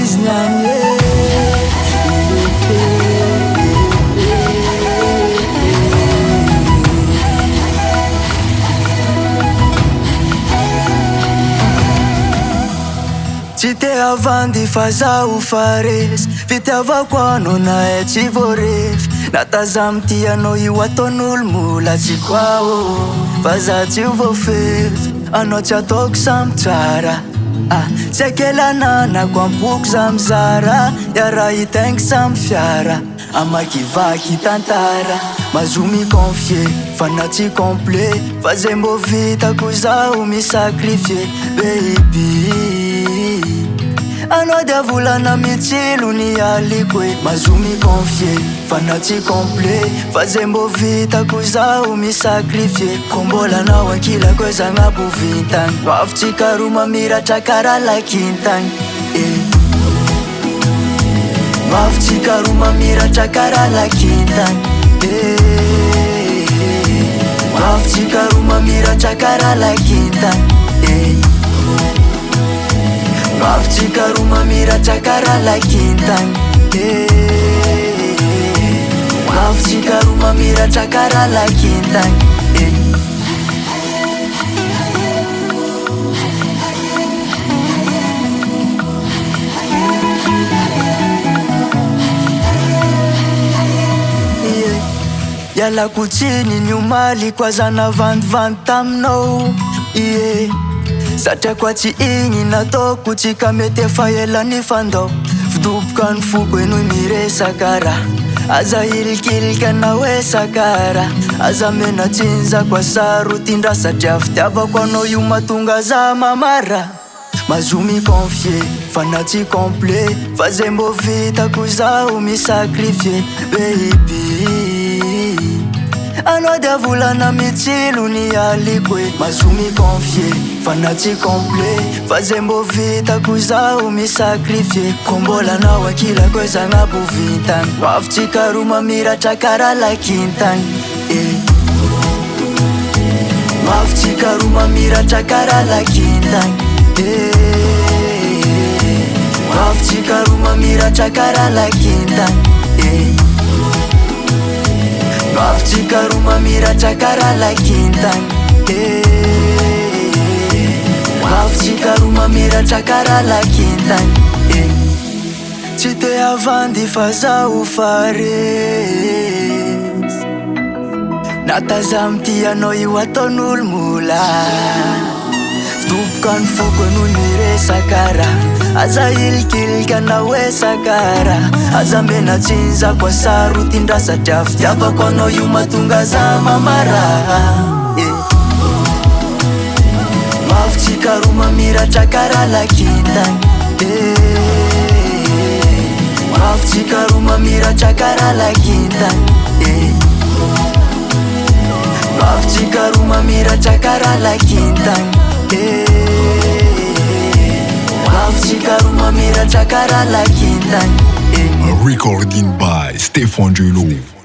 izy niany Tsy te avandy fa zaho faresy Fitiavako anao na tsy voarefy Natazamy ty anao io ataon'olo mola tsy kwa Fa za tsy ho voafefy Anao tsy ataoko samy tsara Tsy akelananako ampoko za mizara Iara hitaingy samy fiara Amakivaky tantara Mazo miconfie fa na tsy complet Fa zay mbo vitako zaho misakrifie Baby Anao dia volana mitsilo ny aliko e Mazo miconfie fa na tsy complet Fa zay mbo vitako zaho misakrifie Ko mbola anao ankilako e zagnabo vintany Mavitsika ro mamiratra kara lakintany Mavitsika ro mamiratra kara lakintany Mavitsika ro mamiratra kara lakintany Mavitsika ro mamiratra kara lakintany Mavitsika ro mamiratra kara lakintany Ialako tsiny ny omaliko azana vandivandy taminao Satria kwa tsy igny nataoko Tsika mety efa ela ny fandao Fidoboka ny foko e noho miresaka raha Aza ilikilika na hoe sakara Aza mena tsinjako asaro tindra Satria fitiavako anao io mahatonga za mamara Mazo miconfie fa na tsy complet Fa zay mbo vitako zaho misakrifie Baby Anao dia volana mitsilo ny aliko e Mazo miconfie fa na tsy complet Fa zay mbo vitako zaho misakrifie Ko mbola anao ankilako e zagnabo vintany Mavitsika ro mamiratra kara lakintany Mavitsika ro mamiratra kara lakintany Mavitsika ro mamiratra kara lakintany Mavitsika ro mamiratra kara lakintany Mavitsika ro mamiratra kara lakintany Tsy te avandy fa zaho faresy Natazamy ty anao io ataon'olo mola Fidoboka ny foko e noho miresaka raha Aza ilikilika na hoe sakara Aza mena tsinjako asaro tindra Satria fitiavako anao io mahatonga za mamara Mavitsika ro mamiratra kara lakintany Mavitsika ro mamiratra kara lakintany Mavitsika ro mamiratra kara lakintany Mavitsika ro mamiratra kara lakintany Recording by Stefan Julo.